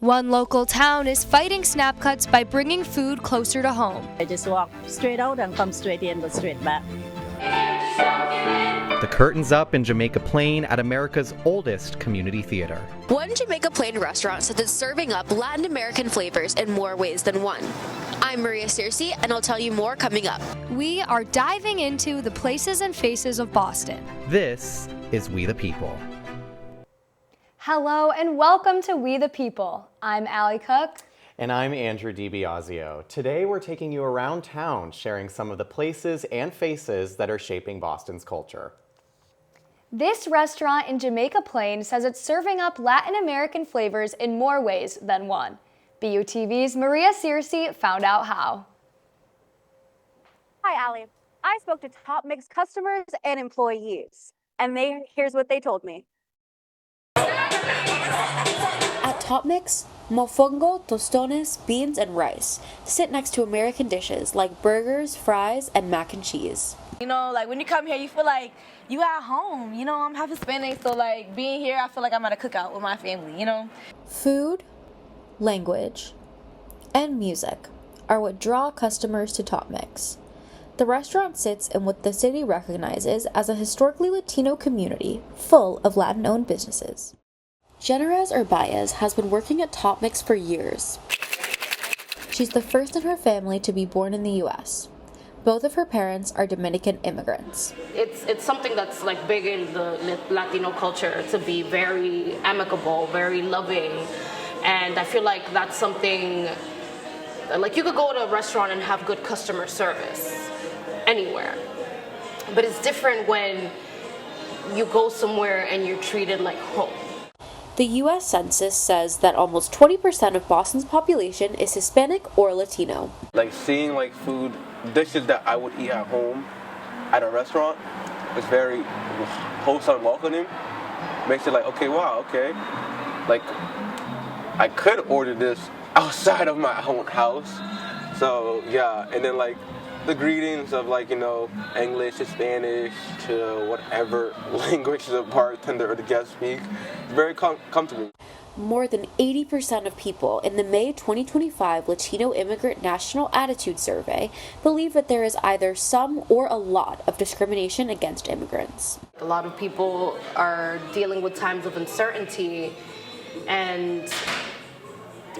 One local town is fighting snap cuts by bringing food closer to home. I just walk straight out and come straight in, but straight back. The curtain's up in Jamaica Plain at America's oldest community theater. One Jamaica Plain restaurant says it's serving up Latin American flavors in more ways than one. I'm Maria Circe, and I'll tell you more coming up. We are diving into the places and faces of Boston. This is We the People. Hello and welcome to We the People. I'm Allie Cook. And I'm Andrew DiBiasio. Today we're taking you around town, sharing some of the places and faces that are shaping Boston's culture. This restaurant in Jamaica Plain says it's serving up Latin American flavors in more ways than one. BUTV's Maria Circe found out how. Hi, Allie. I spoke to Top Mix customers and employees, and here's what they told me. At Top Mix, mofongo, tostones, beans, and rice sit next to American dishes like burgers, fries, and mac and cheese. You know, like when you come here, you feel like you at home. You know, I'm half Hispanic, so like being here, I feel like I'm at a cookout with my family, you know? Food, language, and music are what draw customers to Top Mix. The restaurant sits in what the city recognizes as a historically Latino community full of Latin-owned businesses. Generez Urbaez has been working at Top Mix for years. She's the first in her family to be born in the U.S. Both of her parents are Dominican immigrants. It's something that's like big in the Latino culture to be very amicable, very loving, and I feel like that's something, like you could go to a restaurant and have good customer service anywhere, but it's different when you go somewhere and you're treated like home. The U.S. Census says that almost 20% of Boston's population is Hispanic or Latino. Like seeing like food, dishes that I would eat at home at a restaurant is very wholesome and welcoming. Makes it like, okay, wow, okay. Like, I could order this outside of my own house. So, yeah, and then like the greetings of like, you know, English to Spanish to whatever language the bartender or the guest speak, it's very comfortable. More than 80% of people in the May 2025 Latino Immigrant National Attitude Survey believe that there is either some or a lot of discrimination against immigrants. A lot of people are dealing with times of uncertainty and,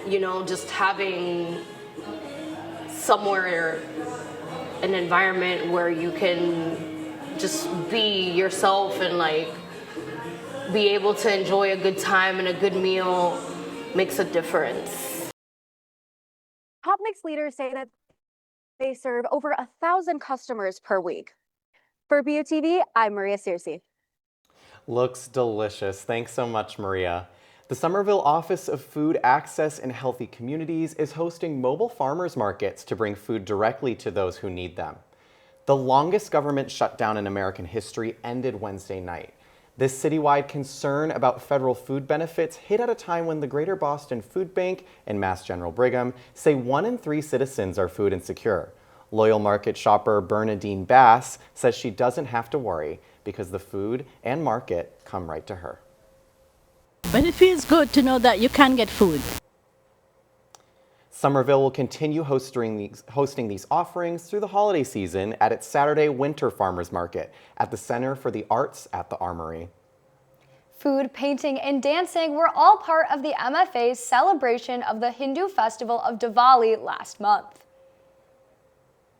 you know, just having somewhere, an environment where you can just be yourself and like be able to enjoy a good time and a good meal makes a difference. Top Mix leaders say that they serve over 1,000 customers per week. For BUTV, I'm Maria Circe. Looks delicious. Thanks so much, Maria. The Somerville Office of Food Access and Healthy Communities is hosting mobile farmers markets to bring food directly to those who need them. The longest government shutdown in American history ended Wednesday night. This citywide concern about federal food benefits hit at a time when the Greater Boston Food Bank and Mass General Brigham say 1 in 3 citizens are food insecure. Loyal market shopper Bernadine Bass says she doesn't have to worry because the food and market come right to her. But it feels good to know that you can get food. Somerville will continue hosting these offerings through the holiday season at its Saturday Winter Farmers Market at the Center for the Arts at the Armory. Food, painting, and dancing were all part of the MFA's celebration of the Hindu festival of Diwali last month.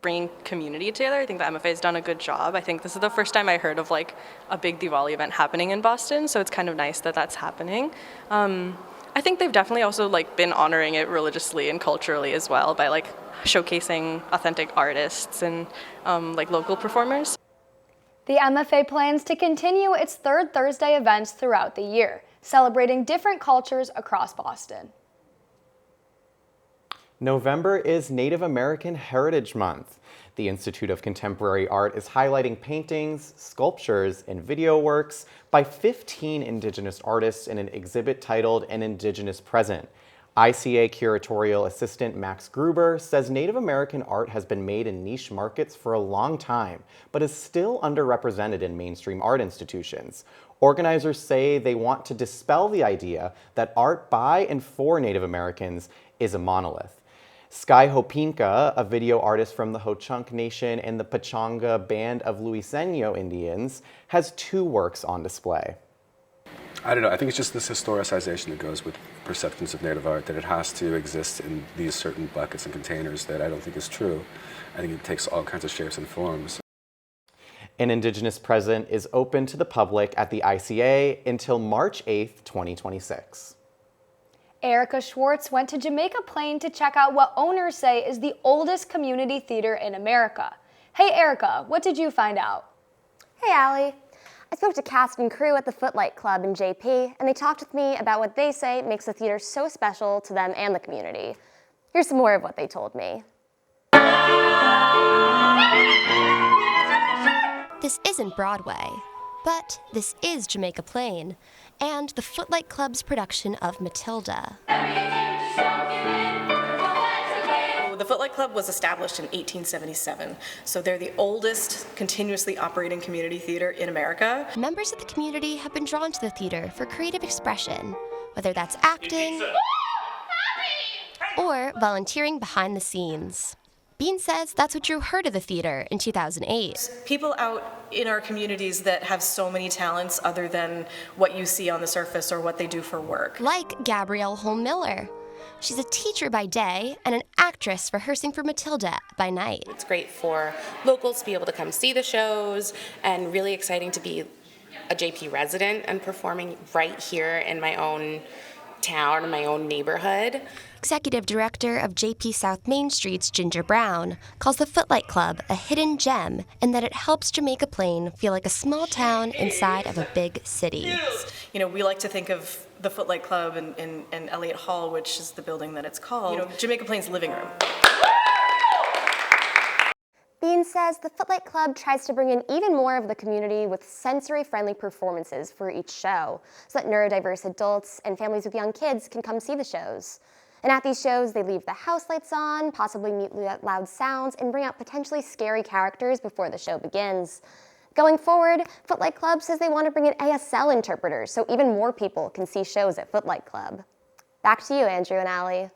Bringing community together. I think the MFA has done a good job. I think this is the first time I heard of like a big Diwali event happening in Boston, so it's kind of nice that that's happening. I think they've definitely also like been honoring it religiously and culturally as well by like showcasing authentic artists and like local performers. The MFA plans to continue its third Thursday events throughout the year, celebrating different cultures across Boston. November is Native American Heritage Month. The Institute of Contemporary Art is highlighting paintings, sculptures, and video works by 15 Indigenous artists in an exhibit titled An Indigenous Present. ICA curatorial assistant Max Gruber says Native American art has been made in niche markets for a long time, but is still underrepresented in mainstream art institutions. Organizers say they want to dispel the idea that art by and for Native Americans is a monolith. Sky Hopinka, a video artist from the Ho-Chunk Nation and the Pechanga Band of Luiseno Indians, has 2 works on display. I don't know. I think it's just this historicization that goes with perceptions of Native art, that it has to exist in these certain buckets and containers that I don't think is true. I think it takes all kinds of shapes and forms. An Indigenous present is open to the public at the ICA until March 8th, 2026. Erica Schwartz went to Jamaica Plain to check out what owners say is the oldest community theater in America. Hey Erica, what did you find out? Hey Allie. I spoke to cast and crew at the Footlight Club in JP, and they talked with me about what they say makes the theater so special to them and the community. Here's some more of what they told me. This isn't Broadway, but this is Jamaica Plain, and the Footlight Club's production of Matilda. The Footlight Club was established in 1877, so they're the oldest continuously operating community theater in America. Members of the community have been drawn to the theater for creative expression, whether that's acting or volunteering behind the scenes. Bean says that's what drew her to the theater in 2008. People out in our communities that have so many talents other than what you see on the surface or what they do for work. Like Gabrielle Holm-Miller. She's a teacher by day and an actress rehearsing for Matilda by night. It's great for locals to be able to come see the shows, and really exciting to be a JP resident and performing right here in my own town, in my own neighborhood. Executive Director of JP South Main Street's Ginger Brown calls the Footlight Club a hidden gem in that it helps Jamaica Plain feel like a small town inside of a big city. You know, we like to think of the Footlight Club in Elliott Hall, which is the building that it's called, Jamaica Plain's living room. Bean says the Footlight Club tries to bring in even more of the community with sensory-friendly performances for each show, so that neurodiverse adults and families with young kids can come see the shows. And at these shows, they leave the house lights on, possibly mute loud sounds, and bring out potentially scary characters before the show begins. Going forward, Footlight Club says they want to bring in ASL interpreters so even more people can see shows at Footlight Club. Back to you, Andrew and Allie.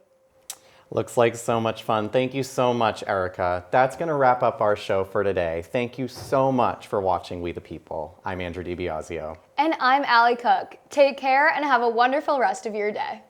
Looks like so much fun. Thank you so much, Erica. That's going to wrap up our show for today. Thank you so much for watching We the People. I'm Andrew DiBiasio. And I'm Allie Cook. Take care and have a wonderful rest of your day.